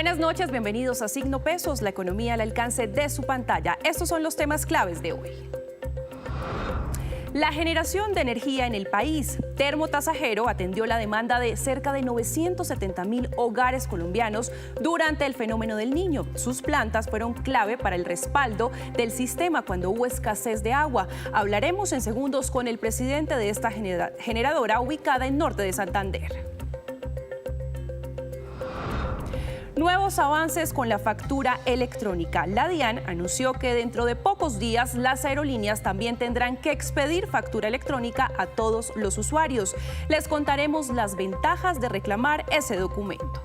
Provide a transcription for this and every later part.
Buenas noches, bienvenidos a Signo Pesos, la economía al alcance de su pantalla. Estos son los temas claves de hoy. La generación de energía en el país. Termotasajero atendió la demanda de cerca de 970,000 hogares colombianos durante el fenómeno del Niño. Sus plantas fueron clave para el respaldo del sistema cuando hubo escasez de agua. Hablaremos en segundos con el presidente de esta generadora ubicada en norte de Santander. Nuevos avances con la factura electrónica. La DIAN anunció que dentro de pocos días las aerolíneas también tendrán que expedir factura electrónica a todos los usuarios. Les contaremos las ventajas de reclamar ese documento.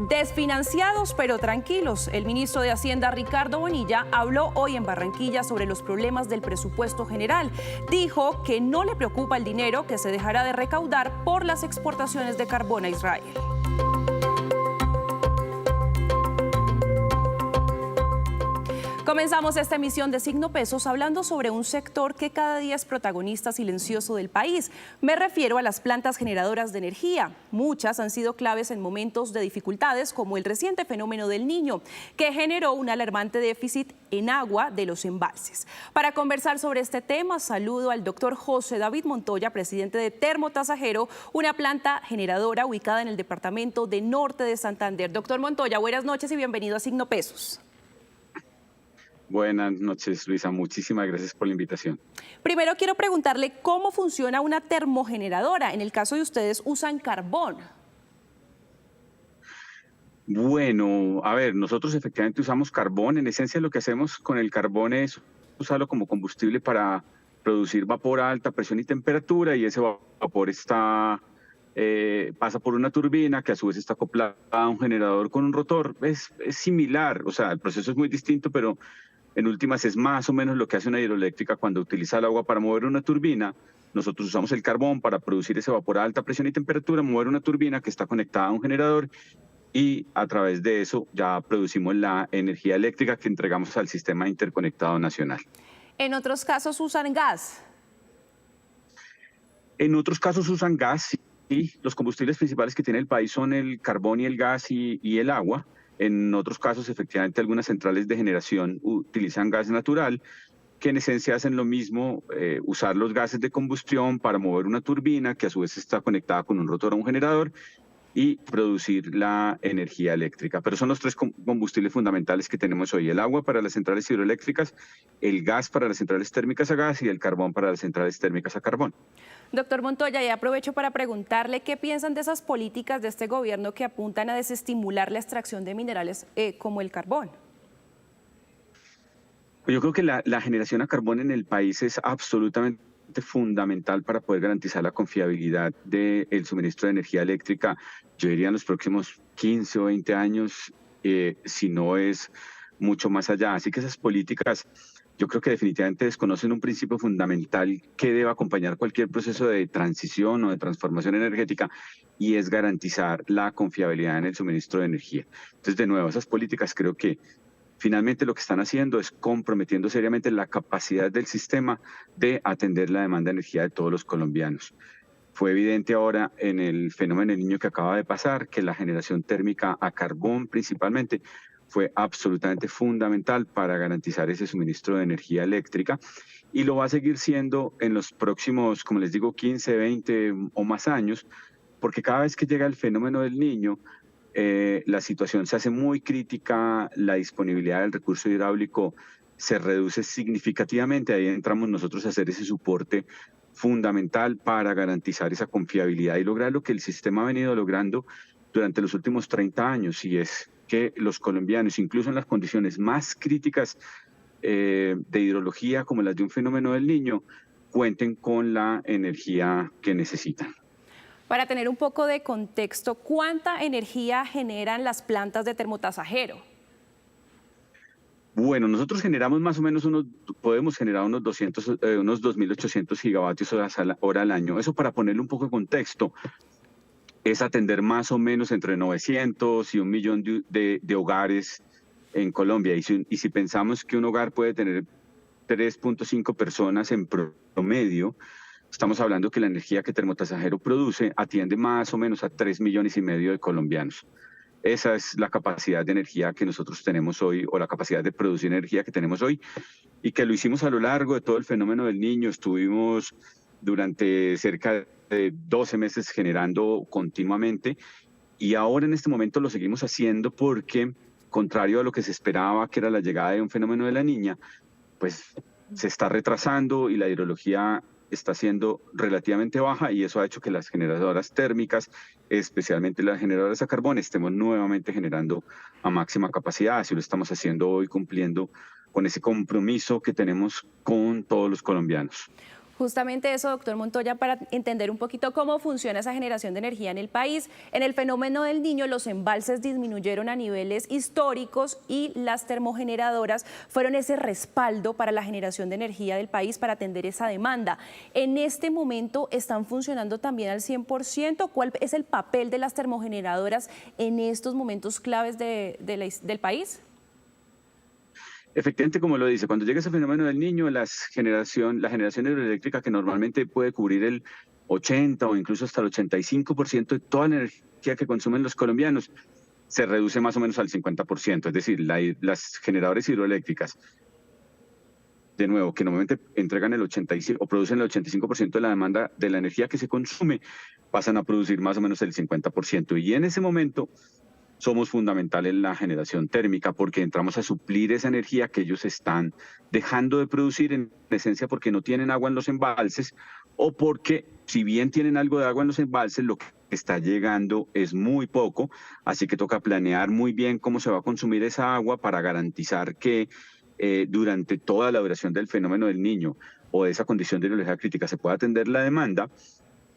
Desfinanciados pero tranquilos. El ministro de Hacienda, Ricardo Bonilla, habló hoy en Barranquilla sobre los problemas del presupuesto general. Dijo que no le preocupa el dinero que se dejará de recaudar por las exportaciones de carbón a Israel. Comenzamos esta emisión de Signo Pesos hablando sobre un sector que cada día es protagonista silencioso del país. Me refiero a las plantas generadoras de energía. Muchas han sido claves en momentos de dificultades, como el reciente fenómeno del Niño, que generó un alarmante déficit en agua de los embalses. Para conversar sobre este tema, saludo al doctor José David Montoya, presidente de Termotasajero, una planta generadora ubicada en el departamento de Norte de Santander. Doctor Montoya, buenas noches y bienvenido a Signo Pesos. Buenas noches, Luisa. Muchísimas gracias por la invitación. Primero quiero preguntarle cómo funciona una termogeneradora. En el caso de ustedes, ¿usan carbón? Bueno, a ver, nosotros efectivamente usamos carbón. En esencia, lo que hacemos con el carbón es usarlo como combustible para producir vapor a alta presión y temperatura, y ese vapor pasa por una turbina que a su vez está acoplada a un generador con un rotor. Es similar, o sea, el proceso es muy distinto, pero en últimas es más o menos lo que hace una hidroeléctrica cuando utiliza el agua para mover una turbina. Nosotros usamos el carbón para producir ese vapor a alta presión y temperatura, mover una turbina que está conectada a un generador, y a través de eso ya producimos la energía eléctrica que entregamos al sistema interconectado nacional. En otros casos usan gas. En otros casos usan gas, y los combustibles principales que tiene el país son el carbón y el gas y el agua. En otros casos, efectivamente, algunas centrales de generación utilizan gas natural, que en esencia hacen lo mismo, usar los gases de combustión para mover una turbina que a su vez está conectada con un rotor a un generador y producir la energía eléctrica. Pero son los tres combustibles fundamentales que tenemos hoy: el agua para las centrales hidroeléctricas, el gas para las centrales térmicas a gas y el carbón para las centrales térmicas a carbón. Doctor Montoya, y aprovecho para preguntarle qué piensan de esas políticas de este gobierno que apuntan a desestimular la extracción de minerales como el carbón. Yo creo que la generación a carbón en el país es absolutamente fundamental para poder garantizar la confiabilidad del suministro de energía eléctrica, yo diría en los próximos 15 o 20 años, si no es mucho más allá. Así que esas políticas, yo creo que definitivamente desconocen un principio fundamental que debe acompañar cualquier proceso de transición o de transformación energética, y es garantizar la confiabilidad en el suministro de energía. Entonces, de nuevo, esas políticas creo que finalmente lo que están haciendo es comprometiendo seriamente la capacidad del sistema de atender la demanda de energía de todos los colombianos. Fue evidente ahora en el fenómeno del Niño que acaba de pasar que la generación térmica a carbón principalmente fue absolutamente fundamental para garantizar ese suministro de energía eléctrica, y lo va a seguir siendo en los próximos, como les digo, 15, 20 o más años, porque cada vez que llega el fenómeno del Niño, la situación se hace muy crítica, la disponibilidad del recurso hidráulico se reduce significativamente. Ahí entramos nosotros a hacer ese soporte fundamental para garantizar esa confiabilidad y lograr lo que el sistema ha venido logrando durante los últimos 30 años, y es que los colombianos, incluso en las condiciones más críticas de hidrología como las de un fenómeno del Niño, cuenten con la energía que necesitan. Para tener un poco de contexto, ¿cuánta energía generan las plantas de Termotasajero? Bueno, nosotros generamos más o menos podemos generar unos 2.800 gigavatios hora al año. Eso, para ponerle un poco de contexto, es atender más o menos entre 900 y 1.000.000 de hogares en Colombia. Y si pensamos que un hogar puede tener 3.5 personas en promedio, estamos hablando que la energía que Termotasajero produce atiende más o menos a 3,5 millones de colombianos. Esa es la capacidad de energía que nosotros tenemos hoy, o la capacidad de producir energía que tenemos hoy, y que lo hicimos a lo largo de todo el fenómeno del Niño. Estuvimos durante cerca de 12 meses generando continuamente, y ahora en este momento lo seguimos haciendo porque, contrario a lo que se esperaba, que era la llegada de un fenómeno de la Niña, pues se está retrasando y la hidrología está siendo relativamente baja, y eso ha hecho que las generadoras térmicas, especialmente las generadoras a carbón, estemos nuevamente generando a máxima capacidad. Así lo estamos haciendo hoy, cumpliendo con ese compromiso que tenemos con todos los colombianos. Justamente eso, doctor Montoya, para entender un poquito cómo funciona esa generación de energía en el país. En el fenómeno del Niño, los embalses disminuyeron a niveles históricos y las termogeneradoras fueron ese respaldo para la generación de energía del país para atender esa demanda. En este momento, ¿están funcionando también al 100%? ¿Cuál es el papel de las termogeneradoras en estos momentos claves del país? Efectivamente, como lo dice, cuando llega ese fenómeno del Niño, la generación hidroeléctrica, que normalmente puede cubrir el 80 o incluso hasta el 85% de toda la energía que consumen los colombianos, se reduce más o menos al 50%. Es decir, las generadoras hidroeléctricas, de nuevo, que normalmente entregan el 85 o producen el 85% de la demanda de la energía que se consume, pasan a producir más o menos el 50%. Y en ese momento somos fundamentales en la generación térmica, porque entramos a suplir esa energía que ellos están dejando de producir, en esencia porque no tienen agua en los embalses, o porque, si bien tienen algo de agua en los embalses, lo que está llegando es muy poco. Así que toca planear muy bien cómo se va a consumir esa agua para garantizar que durante toda la duración del fenómeno del Niño o de esa condición de hidrología crítica se pueda atender la demanda.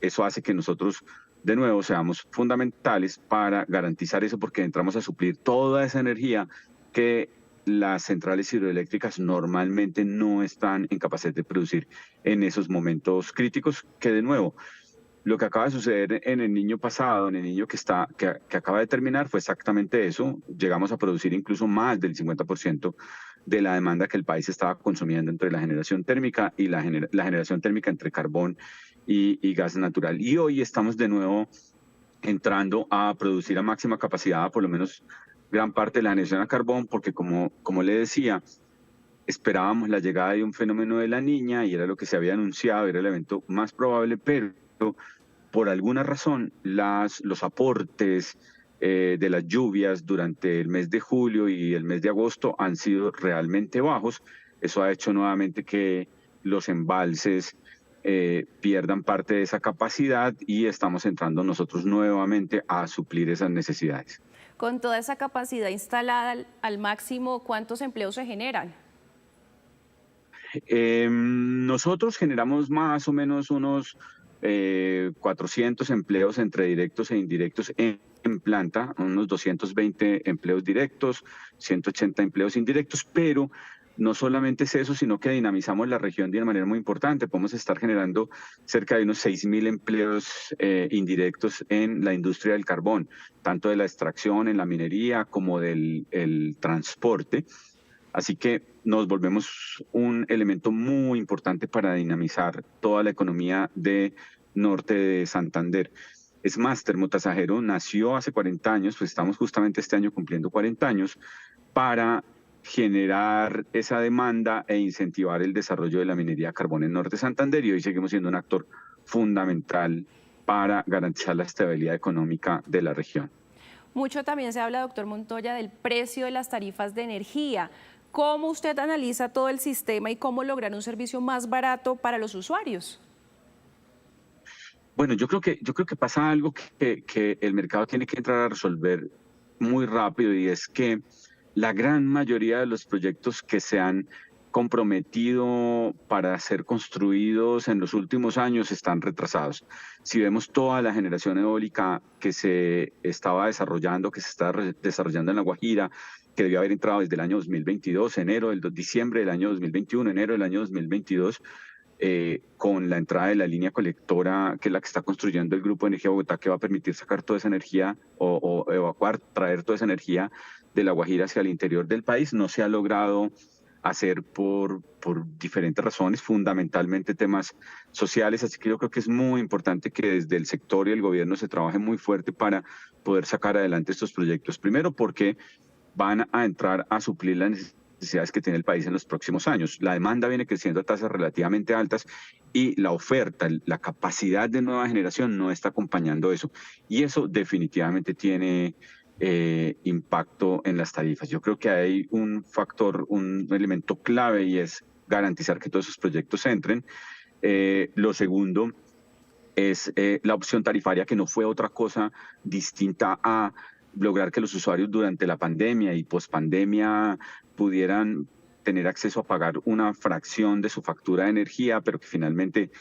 Eso hace que nosotros, de nuevo, seamos fundamentales para garantizar eso, porque entramos a suplir toda esa energía que las centrales hidroeléctricas normalmente no están en capacidad de producir en esos momentos críticos, que, de nuevo, lo que acaba de suceder en el Niño pasado, en el Niño que acaba de terminar, fue exactamente eso. Llegamos a producir incluso más del 50% de la demanda que el país estaba consumiendo entre la generación térmica y la generación térmica entre carbón y gas natural. Y hoy estamos de nuevo entrando a producir a máxima capacidad, por lo menos gran parte de la generación a carbón, porque como le decía, esperábamos la llegada de un fenómeno de la Niña y era lo que se había anunciado, era el evento más probable, pero por alguna razón los aportes de las lluvias durante el mes de julio y el mes de agosto han sido realmente bajos. Eso ha hecho nuevamente que los embalses pierdan parte de esa capacidad, y estamos entrando nosotros nuevamente a suplir esas necesidades. Con toda esa capacidad instalada al máximo, ¿cuántos empleos se generan? Nosotros generamos más o menos unos 400 empleos entre directos e indirectos en planta, unos 220 empleos directos, 180 empleos indirectos, pero no solamente es eso, sino que dinamizamos la región de una manera muy importante. Podemos estar generando cerca de unos 6,000 empleos indirectos en la industria del carbón, tanto de la extracción, en la minería, como del el transporte. Así que nos volvemos un elemento muy importante para dinamizar toda la economía de norte de Santander. Es más, Termotasajero nació hace 40 años, pues estamos justamente este año cumpliendo 40 años, para generar esa demanda e incentivar el desarrollo de la minería de carbón en norte de Santander, y hoy seguimos siendo un actor fundamental para garantizar la estabilidad económica de la región. Mucho también se habla, doctor Montoya, del precio de las tarifas de energía. ¿Cómo usted analiza todo el sistema y cómo lograr un servicio más barato para los usuarios? Bueno, yo creo que pasa algo que el mercado tiene que entrar a resolver muy rápido, y es que la gran mayoría de los proyectos que se han comprometido para ser construidos en los últimos años están retrasados. Si vemos toda la generación eólica que se estaba desarrollando, que se está desarrollando en La Guajira, que debió haber entrado desde el año 2022, diciembre del año 2021, enero del año 2022, con la entrada de la línea colectora, que es la que está construyendo el Grupo de Energía Bogotá, que va a permitir sacar toda esa energía o evacuar, traer toda esa energía de La Guajira hacia el interior del país. No se ha logrado hacer por diferentes razones, fundamentalmente temas sociales. Así que yo creo que es muy importante que desde el sector y el gobierno se trabaje muy fuerte para poder sacar adelante estos proyectos. Primero, porque van a entrar a suplir las necesidades que tiene el país en los próximos años. La demanda viene creciendo a tasas relativamente altas y la oferta, la capacidad de nueva generación no está acompañando eso. Y eso definitivamente tiene impacto en las tarifas. Yo creo que hay un factor, un elemento clave y es garantizar que todos esos proyectos entren. Lo segundo es la opción tarifaria, que no fue otra cosa distinta a lograr que los usuarios durante la pandemia y pospandemia pudieran tener acceso a pagar una fracción de su factura de energía, pero que finalmente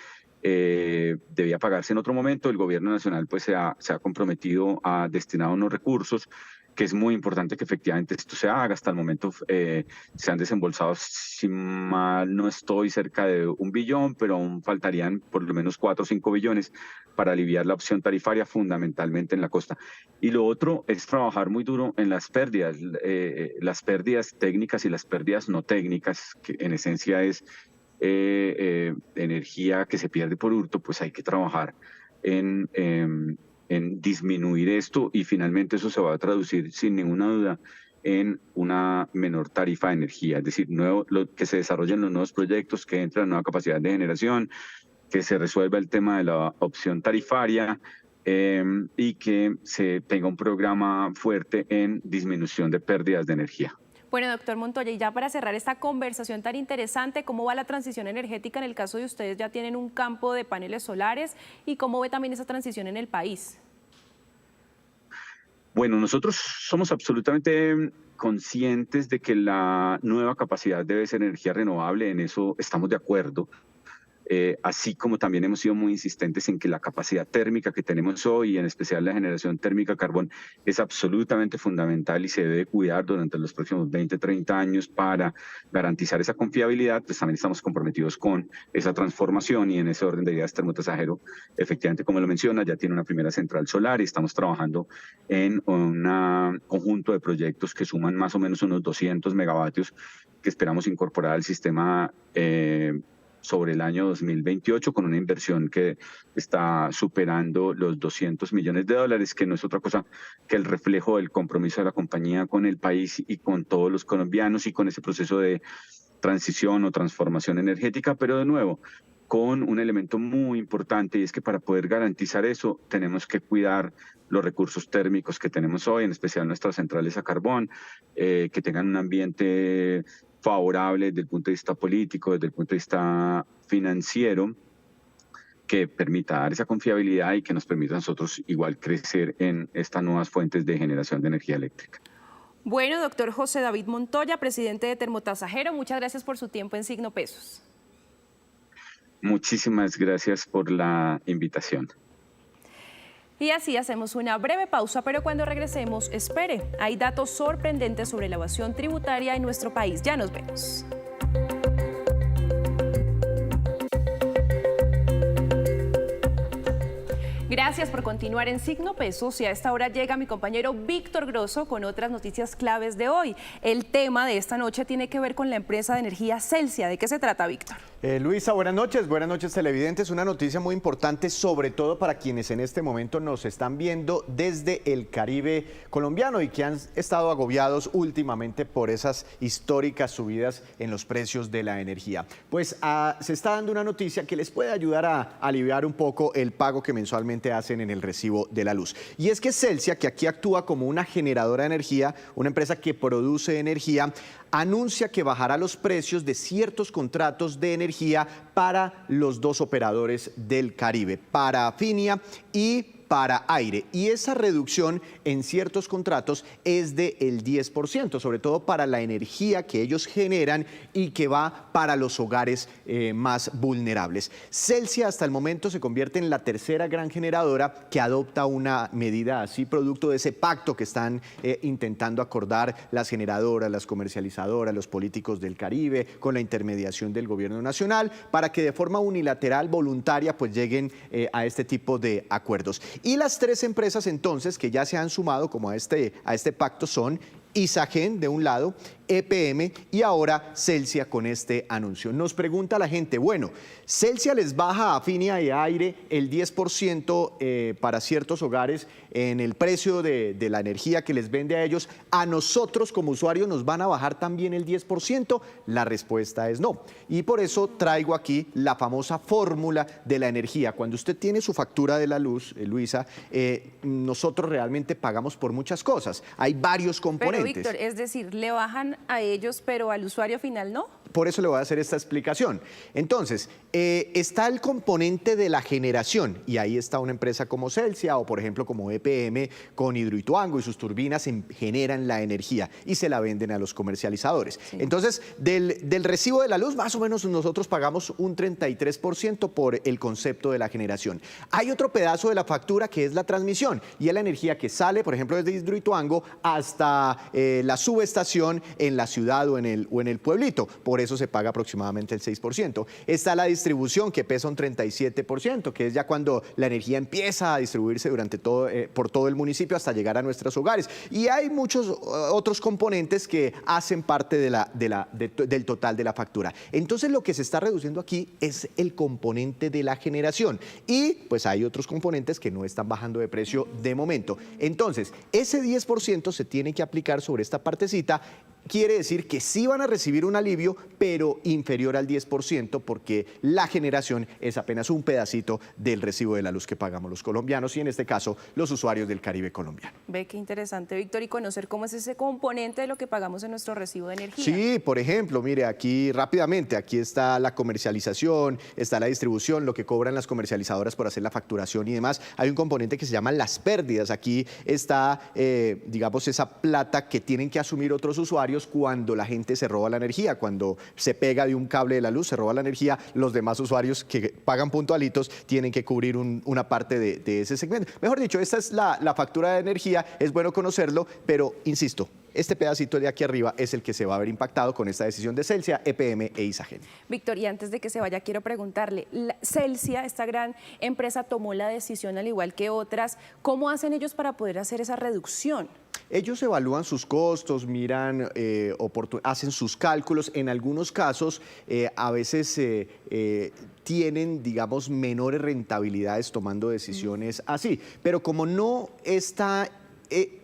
debía pagarse en otro momento. El gobierno nacional pues se ha comprometido a destinar unos recursos, que es muy importante que efectivamente esto se haga. Hasta el momento se han desembolsado, si mal no estoy, cerca de 1 billón, pero aún faltarían por lo menos 4 o 5 billones para aliviar la opción tarifaria, fundamentalmente en la costa. Y lo otro es trabajar muy duro en las pérdidas técnicas y las pérdidas no técnicas, que en esencia es energía que se pierde por hurto. Pues hay que trabajar en disminuir esto y finalmente eso se va a traducir sin ninguna duda en una menor tarifa de energía, es decir, que se desarrollen los nuevos proyectos, que entre la nueva capacidad de generación, que se resuelva el tema de la opción tarifaria y que se tenga un programa fuerte en disminución de pérdidas de energía. Bueno, doctor Montoya, y ya para cerrar esta conversación tan interesante, ¿cómo va la transición energética en el caso de ustedes? Ya tienen un campo de paneles solares, ¿y cómo ve también esa transición en el país? Bueno, nosotros somos absolutamente conscientes de que la nueva capacidad debe ser energía renovable, en eso estamos de acuerdo. Así como también hemos sido muy insistentes en que la capacidad térmica que tenemos hoy, en especial la generación térmica de carbón, es absolutamente fundamental y se debe cuidar durante los próximos 20, 30 años para garantizar esa confiabilidad. Pues también estamos comprometidos con esa transformación y en ese orden de ideas Termotasajero, efectivamente, como lo menciona, ya tiene una primera central solar y estamos trabajando en un conjunto de proyectos que suman más o menos unos 200 megavatios que esperamos incorporar al sistema sobre el año 2028, con una inversión que está superando los $200 millones, que no es otra cosa que el reflejo del compromiso de la compañía con el país y con todos los colombianos y con ese proceso de transición o transformación energética, pero de nuevo, con un elemento muy importante, y es que para poder garantizar eso tenemos que cuidar los recursos térmicos que tenemos hoy, en especial nuestras centrales a carbón, que tengan un ambiente favorable desde el punto de vista político, desde el punto de vista financiero, que permita dar esa confiabilidad y que nos permita a nosotros igual crecer en estas nuevas fuentes de generación de energía eléctrica. Bueno, doctor José David Montoya, presidente de Termotasajero, muchas gracias por su tiempo en Signo Pesos. Muchísimas gracias por la invitación. Y así hacemos una breve pausa, pero cuando regresemos, espere, hay datos sorprendentes sobre la evasión tributaria en nuestro país. Ya nos vemos. Gracias por continuar en Signo Pesos y a esta hora llega mi compañero Víctor Grosso con otras noticias claves de hoy. El tema de esta noche tiene que ver con la empresa de energía Celsia. ¿De qué se trata, Víctor? Luisa, buenas noches televidentes. Una noticia muy importante, sobre todo para quienes en este momento nos están viendo desde el Caribe colombiano y que han estado agobiados últimamente por esas históricas subidas en los precios de la energía. Pues se está dando una noticia que les puede ayudar a aliviar un poco el pago que mensualmente hacen en el recibo de la luz. Y es que Celsia, que aquí actúa como una generadora de energía, una empresa que produce energía, anuncia que bajará los precios de ciertos contratos de energía para los dos operadores del Caribe, para Finia y para Aire. Y esa reducción en ciertos contratos es del 10%, sobre todo para la energía que ellos generan y que va para los hogares más vulnerables. Celsia hasta el momento se convierte en la tercera gran generadora que adopta una medida así, producto de ese pacto que están intentando acordar las generadoras, las comercializadoras, los políticos del Caribe, con la intermediación del gobierno nacional, para que de forma unilateral, voluntaria, pues lleguen a este tipo de acuerdos. Y las tres empresas entonces que ya se han sumado como a este pacto son Isagen de un lado, EPM y ahora Celsia con este anuncio. Nos pregunta la gente, bueno, Celsia les baja a Finia y a Aire el 10% para ciertos hogares en el precio de la energía que les vende a ellos. ¿A nosotros como usuarios nos van a bajar también el 10%? La respuesta es no. Y por eso traigo aquí la famosa fórmula de la energía. Cuando usted tiene su factura de la luz, Luisa, nosotros realmente pagamos por muchas cosas. Hay varios componentes. Pero Víctor, es decir, le bajan a ellos, pero al usuario final no. Por eso le voy a hacer esta explicación. Entonces, está el componente de la generación y ahí está una empresa como Celsia o por ejemplo como EPM con Hidroituango y sus turbinas generan la energía y se la venden a los comercializadores. Sí. Entonces, del recibo de la luz más o menos nosotros pagamos un 33% por el concepto de la generación. Hay otro pedazo de la factura que es la transmisión y es la energía que sale, por ejemplo, desde Hidroituango hasta la subestación en la ciudad o en el pueblito. Por eso se paga aproximadamente el 6%. Está la distribución que pesa un 37%, que es ya cuando la energía empieza a distribuirse por todo el municipio hasta llegar a nuestros hogares. Y hay muchos otros componentes que hacen parte del total de la factura. Entonces lo que se está reduciendo aquí es el componente de la generación y pues hay otros componentes que no están bajando de precio de momento. Entonces ese 10% se tiene que aplicar sobre esta partecita. Quiere decir que sí van a recibir un alivio, pero inferior al 10%, porque la generación es apenas un pedacito del recibo de la luz que pagamos los colombianos y en este caso los usuarios del Caribe colombiano. Ve qué interesante, Víctor, y conocer cómo es ese componente de lo que pagamos en nuestro recibo de energía. Sí, por ejemplo, mire, aquí rápidamente, aquí está la comercialización, está la distribución, lo que cobran las comercializadoras por hacer la facturación y demás. Hay un componente que se llama las pérdidas. Aquí está, digamos, esa plata que tienen que asumir otros usuarios cuando la gente se roba la energía, cuando se pega de un cable de la luz, se roba la energía, los demás usuarios que pagan puntualitos tienen que cubrir una parte de ese segmento. Mejor dicho, esta es la factura de energía, es bueno conocerlo, pero insisto, este pedacito de aquí arriba es el que se va a ver impactado con esta decisión de Celsia, EPM e Isagen. Víctor, y antes de que se vaya, quiero preguntarle, Celsia, esta gran empresa, tomó la decisión al igual que otras. ¿Cómo hacen ellos para poder hacer esa reducción? Ellos evalúan sus costos, miran, hacen sus cálculos. En algunos casos, a veces tienen, digamos, menores rentabilidades tomando decisiones así. Pero como no está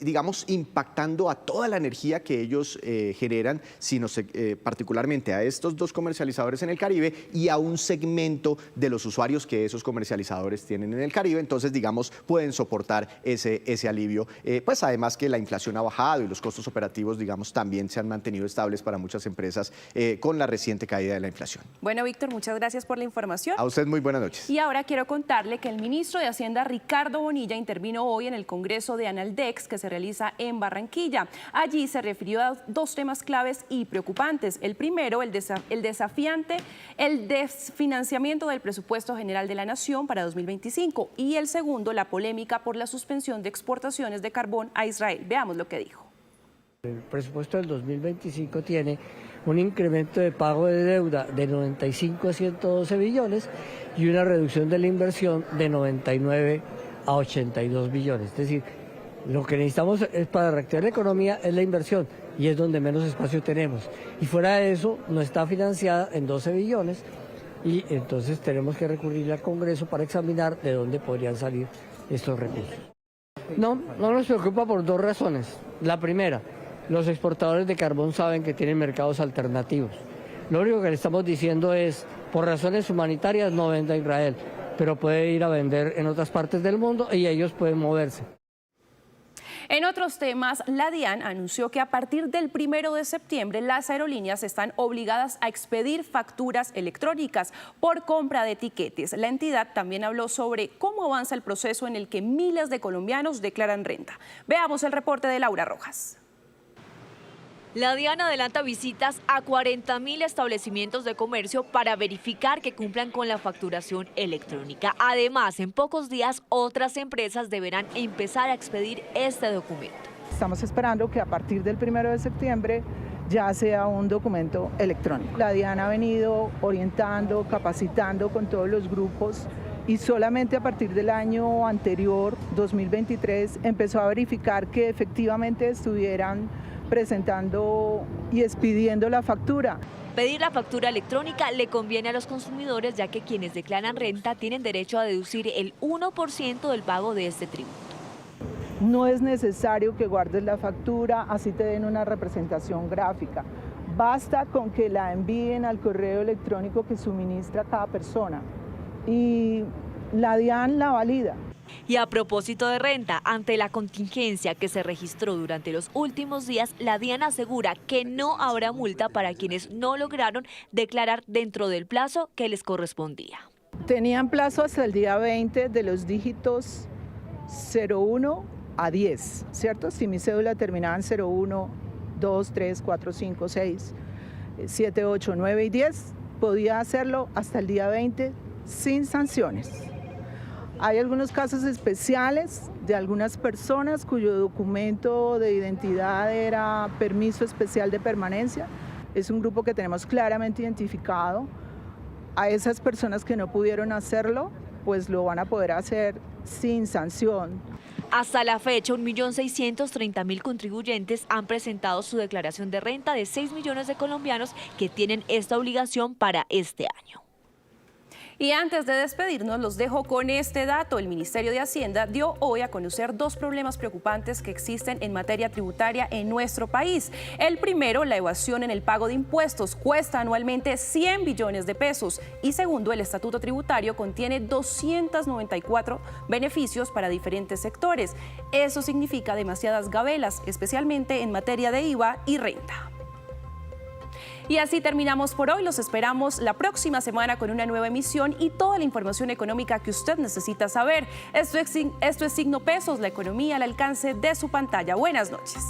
digamos, impactando a toda la energía que ellos generan, sino particularmente a estos dos comercializadores en el Caribe y a un segmento de los usuarios que esos comercializadores tienen en el Caribe. Entonces, digamos, pueden soportar ese alivio. Pues además que la inflación ha bajado y los costos operativos, digamos, también se han mantenido estables para muchas empresas con la reciente caída de la inflación. Bueno, Víctor, muchas gracias por la información. A usted muy buenas noches. Y ahora quiero contarle que el ministro de Hacienda, Ricardo Bonilla, intervino hoy en el Congreso de Analdex, que se realiza en Barranquilla. Allí se refirió a dos temas claves y preocupantes. El primero, el desfinanciamiento del presupuesto general de la Nación para 2025 y el segundo, la polémica por la suspensión de exportaciones de carbón a Israel. Veamos lo que dijo. El presupuesto del 2025 tiene un incremento de pago de deuda de 95 a 112 billones y una reducción de la inversión de 99 a 82 billones. Es decir, lo que necesitamos es para reactivar la economía es la inversión y es donde menos espacio tenemos. Y fuera de eso no está financiada en 12 billones y entonces tenemos que recurrir al Congreso para examinar de dónde podrían salir estos recursos. No nos preocupa por dos razones. La primera, los exportadores de carbón saben que tienen mercados alternativos. Lo único que le estamos diciendo es, por razones humanitarias no venda a Israel, pero puede ir a vender en otras partes del mundo y ellos pueden moverse. En otros temas, la DIAN anunció que a partir del 1 de septiembre las aerolíneas están obligadas a expedir facturas electrónicas por compra de tiquetes. La entidad también habló sobre cómo avanza el proceso en el que miles de colombianos declaran renta. Veamos el reporte de Laura Rojas. La DIAN adelanta visitas a 40.000 establecimientos de comercio para verificar que cumplan con la facturación electrónica. Además, en pocos días, otras empresas deberán empezar a expedir este documento. Estamos esperando que a partir del 1 de septiembre ya sea un documento electrónico. La DIAN ha venido orientando, capacitando con todos los grupos y solamente a partir del año anterior, 2023, empezó a verificar que efectivamente estuvieran presentando y expidiendo la factura. Pedir la factura electrónica le conviene a los consumidores, ya que quienes declaran renta tienen derecho a deducir el 1% del pago de este tributo. No es necesario que guardes la factura, así te den una representación gráfica. Basta con que la envíen al correo electrónico que suministra cada persona y la DIAN la valida. Y a propósito de renta, ante la contingencia que se registró durante los últimos días, la DIAN asegura que no habrá multa para quienes no lograron declarar dentro del plazo que les correspondía. Tenían plazo hasta el día 20 de los dígitos 01 a 10, ¿cierto? Si mi cédula terminaba en 01, 2, 3, 4, 5, 6, 7, 8, 9 y 10, podía hacerlo hasta el día 20 sin sanciones. Hay algunos casos especiales de algunas personas cuyo documento de identidad era permiso especial de permanencia. Es un grupo que tenemos claramente identificado. A esas personas que no pudieron hacerlo, pues lo van a poder hacer sin sanción. Hasta la fecha, 1.630.000 contribuyentes han presentado su declaración de renta de 6 millones de colombianos que tienen esta obligación para este año. Y antes de despedirnos, los dejo con este dato. El Ministerio de Hacienda dio hoy a conocer dos problemas preocupantes que existen en materia tributaria en nuestro país. El primero, la evasión en el pago de impuestos, cuesta anualmente 100 billones de pesos. Y segundo, el estatuto tributario contiene 294 beneficios para diferentes sectores. Eso significa demasiadas gabelas, especialmente en materia de IVA y renta. Y así terminamos por hoy. Los esperamos la próxima semana con una nueva emisión y toda la información económica que usted necesita saber. Esto es Signo Pesos, la economía al alcance de su pantalla. Buenas noches.